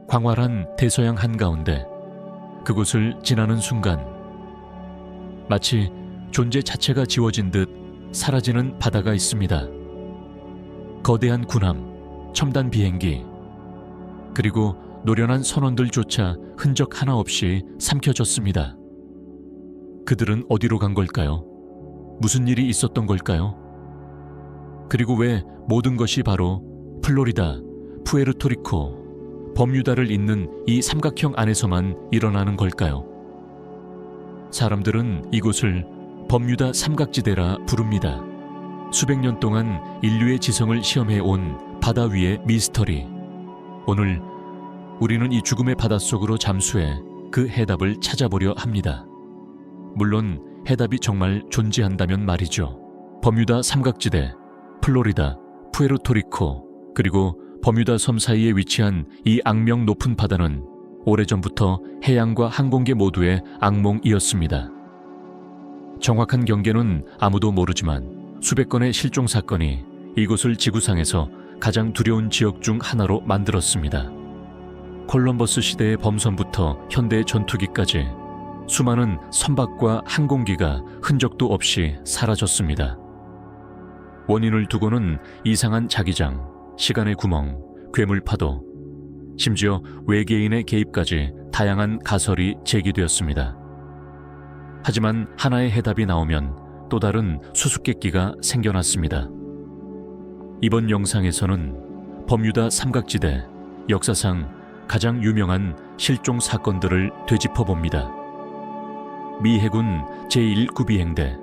광활한 대서양 한가운데 그곳을 지나는 순간 마치 존재 자체가 지워진 듯 사라지는 바다가 있습니다. 거대한 군함, 첨단 비행기, 그리고 노련한 선원들조차 흔적 하나 없이 삼켜졌습니다. 그들은 어디로 간 걸까요? 무슨 일이 있었던 걸까요? 그리고 왜 모든 것이 바로 플로리다, 푸에르토리코, 버뮤다를 잇는 이 삼각형 안에서만 일어나는 걸까요? 사람들은 이곳을 버뮤다 삼각지대라 부릅니다. 수백 년 동안 인류의 지성을 시험해 온 바다 위의 미스터리. 오늘 우리는 이 죽음의 바닷속으로 잠수해 그 해답을 찾아보려 합니다. 물론 해답이 정말 존재한다면 말이죠. 버뮤다 삼각지대, 플로리다, 푸에르토리코, 그리고 버뮤다 섬 사이에 위치한 이 악명 높은 바다는 오래전부터 해양과 항공계 모두의 악몽이었습니다. 정확한 경계는 아무도 모르지만 수백 건의 실종 사건이 이곳을 지구상에서 가장 두려운 지역 중 하나로 만들었습니다. 콜럼버스 시대의 범선부터 현대 전투기까지 수많은 선박과 항공기가 흔적도 없이 사라졌습니다. 원인을 두고는 이상한 자기장, 시간의 구멍, 괴물파도, 심지어 외계인의 개입까지 다양한 가설이 제기되었습니다. 하지만 하나의 해답이 나오면 또 다른 수수께끼가 생겨났습니다. 이번 영상에서는 버뮤다 삼각지대 역사상 가장 유명한 실종 사건들을 되짚어봅니다. 미 해군 제1구비행대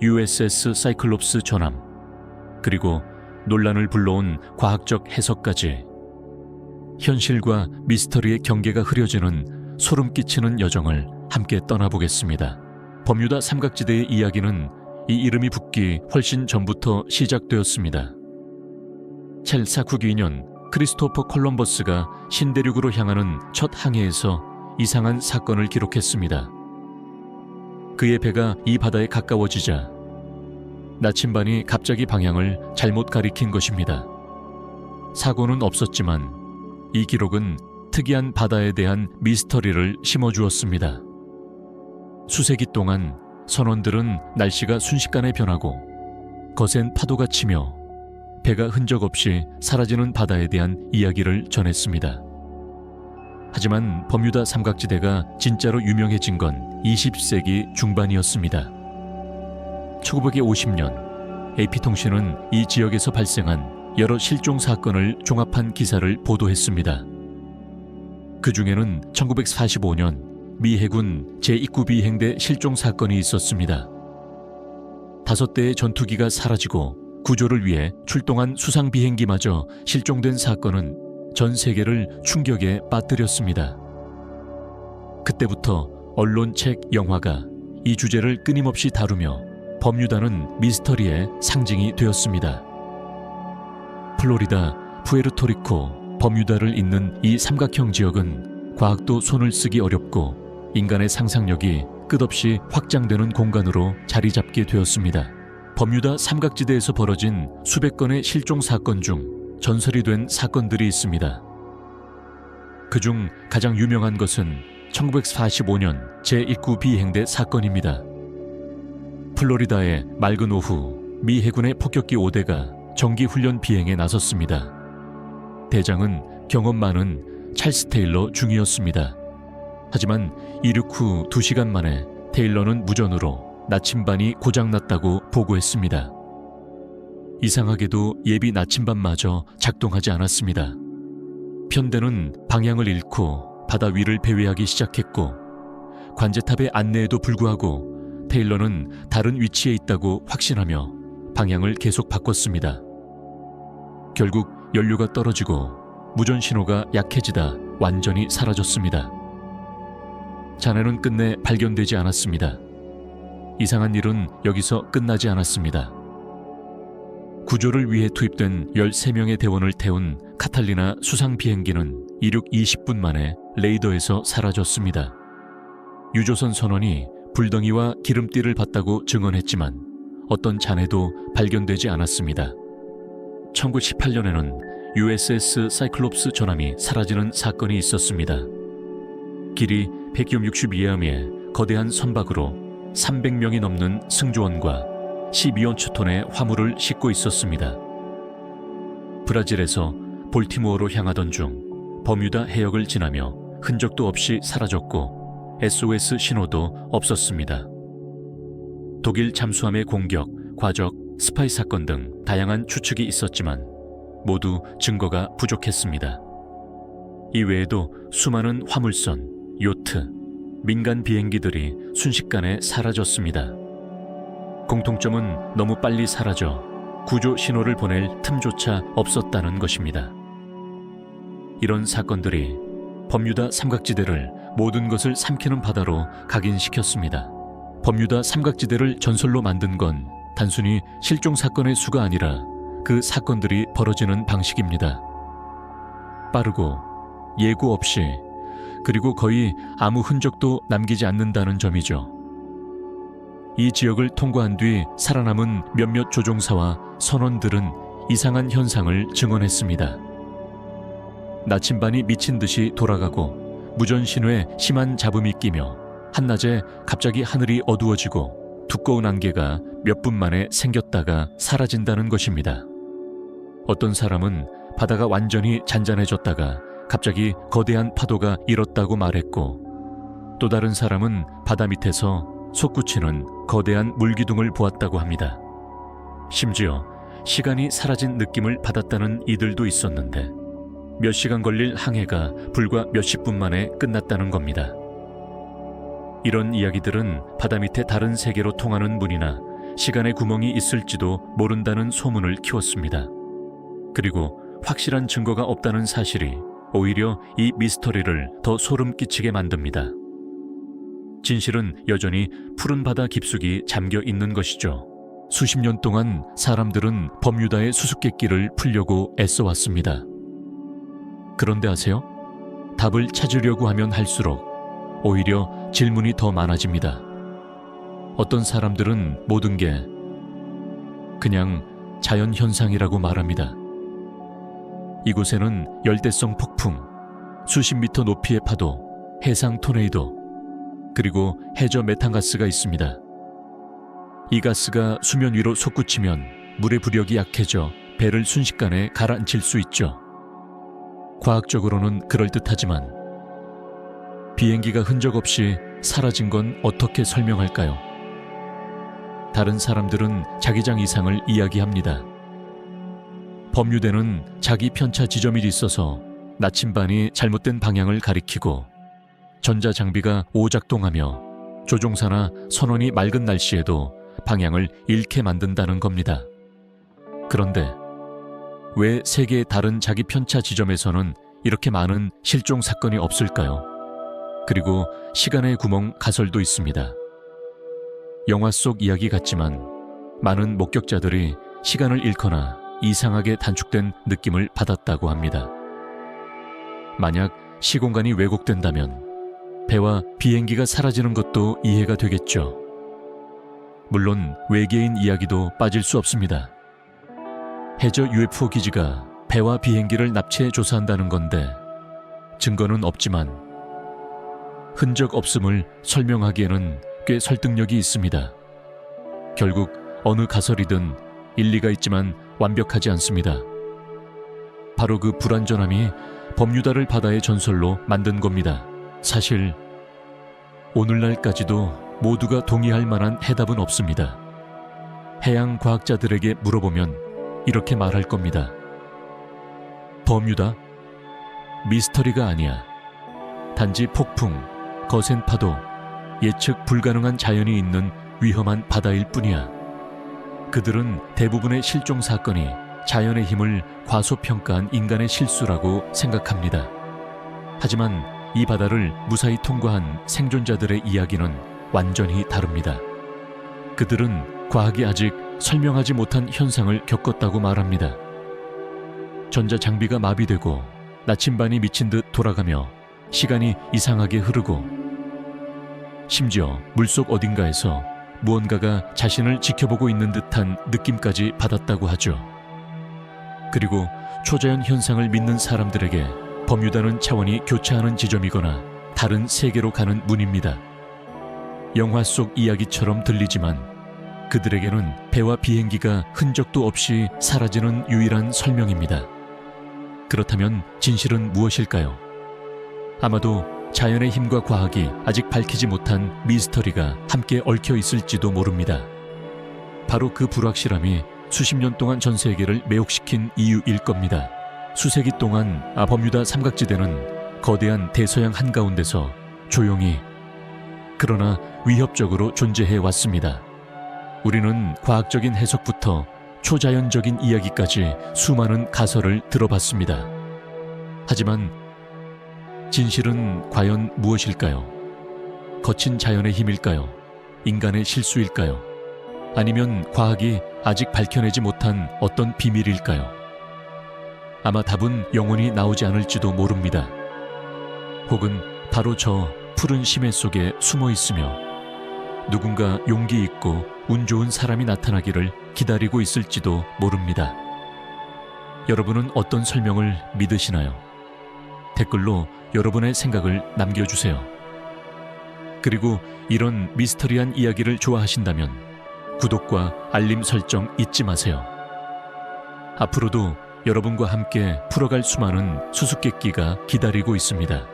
USS 사이클롭스 전함, 그리고 논란을 불러온 과학적 해석까지 현실과 미스터리의 경계가 흐려지는 소름 끼치는 여정을 함께 떠나보겠습니다. 버뮤다 삼각지대의 이야기는 이 이름이 붙기 훨씬 전부터 시작되었습니다. 1492년 크리스토퍼 콜럼버스가 신대륙으로 향하는 첫 항해에서 이상한 사건을 기록했습니다. 그의 배가 이 바다에 가까워지자 나침반이 갑자기 방향을 잘못 가리킨 것입니다. 사고는 없었지만 이 기록은 특이한 바다에 대한 미스터리를 심어주었습니다. 수세기 동안 선원들은 날씨가 순식간에 변하고 거센 파도가 치며 배가 흔적 없이 사라지는 바다에 대한 이야기를 전했습니다. 하지만 버뮤다 삼각지대가 진짜로 유명해진 건 20세기 중반이었습니다. 1950년 AP통신은 이 지역에서 발생한 여러 실종 사건을 종합한 기사를 보도했습니다. 그 중에는 1945년 미 해군 제2구비행대 실종 사건이 있었습니다. 5대의 전투기가 사라지고 구조를 위해 출동한 수상 비행기마저 실종된 사건은 전 세계를 충격에 빠뜨렸습니다. 그때부터 언론, 책, 영화가 이 주제를 끊임없이 다루며 버뮤다는 미스터리의 상징이 되었습니다. 플로리다, 푸에르토리코, 버뮤다를 잇는 이 삼각형 지역은 과학도 손을 쓰기 어렵고 인간의 상상력이 끝없이 확장되는 공간으로 자리 잡게 되었습니다. 버뮤다 삼각지대에서 벌어진 수백 건의 실종 사건 중 전설이 된 사건들이 있습니다. 그중 가장 유명한 것은 1945년 제1구 비행대 사건입니다. 플로리다의 맑은 오후, 미 해군의 폭격기 5대가 정기훈련 비행에 나섰습니다. 대장은 경험 많은 찰스 테일러 중이었습니다. 하지만 이륙 후 2시간 만에 테일러는 무전으로 나침반이 고장났다고 보고했습니다. 이상하게도 예비 나침반마저 작동하지 않았습니다. 편대는 방향을 잃고 바다 위를 배회하기 시작했고 관제탑의 안내에도 불구하고 테일러는 다른 위치에 있다고 확신하며 방향을 계속 바꿨습니다. 결국 연료가 떨어지고 무전 신호가 약해지다 완전히 사라졌습니다. 잔해는 끝내 발견되지 않았습니다. 이상한 일은 여기서 끝나지 않았습니다. 구조를 위해 투입된 13명의 대원을 태운 카탈리나 수상 비행기는 이륙 20분 만에 레이더에서 사라졌습니다. 유조선 선원이 불덩이와 기름띠를 봤다고 증언했지만 어떤 잔해도 발견되지 않았습니다. 1918년에는 USS 사이클롭스 전함이 사라지는 사건이 있었습니다. 길이 162m의 거대한 선박으로 300명이 넘는 승조원과 12온츠톤의 화물을 싣고 있었습니다. 브라질에서 볼티모어로 향하던 중 버뮤다 해역을 지나며 흔적도 없이 사라졌고 SOS 신호도 없었습니다. 독일 잠수함의 공격, 과적, 스파이 사건 등 다양한 추측이 있었지만 모두 증거가 부족했습니다. 이외에도 수많은 화물선, 요트, 민간 비행기들이 순식간에 사라졌습니다. 공통점은 너무 빨리 사라져 구조 신호를 보낼 틈조차 없었다는 것입니다. 이런 사건들이 버뮤다 삼각지대를 모든 것을 삼키는 바다로 각인시켰습니다. 버뮤다 삼각지대를 전설로 만든 건 단순히 실종 사건의 수가 아니라 그 사건들이 벌어지는 방식입니다. 빠르고 예고 없이 그리고 거의 아무 흔적도 남기지 않는다는 점이죠. 이 지역을 통과한 뒤 살아남은 몇몇 조종사와 선원들은 이상한 현상을 증언했습니다. 나침반이 미친 듯이 돌아가고 무전신호에 심한 잡음이 끼며 한낮에 갑자기 하늘이 어두워지고 두꺼운 안개가 몇 분 만에 생겼다가 사라진다는 것입니다. 어떤 사람은 바다가 완전히 잔잔해졌다가 갑자기 거대한 파도가 일었다고 말했고, 또 다른 사람은 바다 밑에서 솟구치는 거대한 물기둥을 보았다고 합니다. 심지어 시간이 사라진 느낌을 받았다는 이들도 있었는데 몇 시간 걸릴 항해가 불과 몇십 분 만에 끝났다는 겁니다. 이런 이야기들은 바다 밑에 다른 세계로 통하는 문이나 시간의 구멍이 있을지도 모른다는 소문을 키웠습니다. 그리고 확실한 증거가 없다는 사실이 오히려 이 미스터리를 더 소름 끼치게 만듭니다. 진실은 여전히 푸른 바다 깊숙이 잠겨 있는 것이죠. 수십 년 동안 사람들은 버뮤다의 수수께끼를 풀려고 애써왔습니다. 그런데 아세요? 답을 찾으려고 하면 할수록 오히려 질문이 더 많아집니다. 어떤 사람들은 모든 게 그냥 자연현상이라고 말합니다. 이곳에는 열대성 폭풍, 수십 미터 높이의 파도, 해상 토네이도, 그리고 해저 메탄가스가 있습니다. 이 가스가 수면 위로 솟구치면 물의 부력이 약해져 배를 순식간에 가라앉힐 수 있죠. 과학적으로는 그럴듯하지만 비행기가 흔적 없이 사라진 건 어떻게 설명할까요? 다른 사람들은 자기장 이상을 이야기합니다. 버뮤다는 자기 편차 지점이 있어서 나침반이 잘못된 방향을 가리키고 전자장비가 오작동하며 조종사나 선원이 맑은 날씨에도 방향을 잃게 만든다는 겁니다. 그런데 왜 세계의 다른 자기 편차 지점에서는 이렇게 많은 실종 사건이 없을까요? 그리고 시간의 구멍 가설도 있습니다. 영화 속 이야기 같지만 많은 목격자들이 시간을 잃거나 이상하게 단축된 느낌을 받았다고 합니다. 만약 시공간이 왜곡된다면 배와 비행기가 사라지는 것도 이해가 되겠죠. 물론 외계인 이야기도 빠질 수 없습니다. 해저 UFO 기지가 배와 비행기를 납치해 조사한다는 건데 증거는 없지만 흔적 없음을 설명하기에는 꽤 설득력이 있습니다. 결국 어느 가설이든 일리가 있지만 완벽하지 않습니다. 바로 그 불완전함이 버뮤다를 바다의 전설로 만든 겁니다. 사실 오늘날까지도 모두가 동의할 만한 해답은 없습니다. 해양 과학자들에게 물어보면 이렇게 말할 겁니다. 버뮤다? 미스터리가 아니야. 단지 폭풍, 거센 파도, 예측 불가능한 자연이 있는 위험한 바다일 뿐이야. 그들은 대부분의 실종 사건이 자연의 힘을 과소평가한 인간의 실수라고 생각합니다. 하지만 이 바다를 무사히 통과한 생존자들의 이야기는 완전히 다릅니다. 그들은 과학이 아직 설명하지 못한 현상을 겪었다고 말합니다. 전자장비가 마비되고 나침반이 미친 듯 돌아가며 시간이 이상하게 흐르고 심지어 물속 어딘가에서 무언가가 자신을 지켜보고 있는 듯한 느낌까지 받았다고 하죠. 그리고 초자연 현상을 믿는 사람들에게 버뮤다는 차원이 교차하는 지점이거나 다른 세계로 가는 문입니다. 영화 속 이야기처럼 들리지만 그들에게는 배와 비행기가 흔적도 없이 사라지는 유일한 설명입니다. 그렇다면 진실은 무엇일까요? 아마도 자연의 힘과 과학이 아직 밝히지 못한 미스터리가 함께 얽혀 있을지도 모릅니다. 바로 그 불확실함이 수십 년 동안 전 세계를 매혹시킨 이유일 겁니다. 수세기 동안 버뮤다 삼각지대는 거대한 대서양 한가운데서 조용히 그러나 위협적으로 존재해 왔습니다. 우리는 과학적인 해석부터 초자연적인 이야기까지 수많은 가설을 들어봤습니다. 하지만 진실은 과연 무엇일까요? 거친 자연의 힘일까요? 인간의 실수일까요? 아니면 과학이 아직 밝혀내지 못한 어떤 비밀일까요? 아마 답은 영원히 나오지 않을지도 모릅니다. 혹은 바로 저 푸른 심해 속에 숨어 있으며 누군가 용기 있고 운 좋은 사람이 나타나기를 기다리고 있을지도 모릅니다. 여러분은 어떤 설명을 믿으시나요? 댓글로 여러분의 생각을 남겨주세요. 그리고 이런 미스터리한 이야기를 좋아하신다면 구독과 알림 설정 잊지 마세요. 앞으로도 여러분과 함께 풀어갈 수많은 수수께끼가 기다리고 있습니다.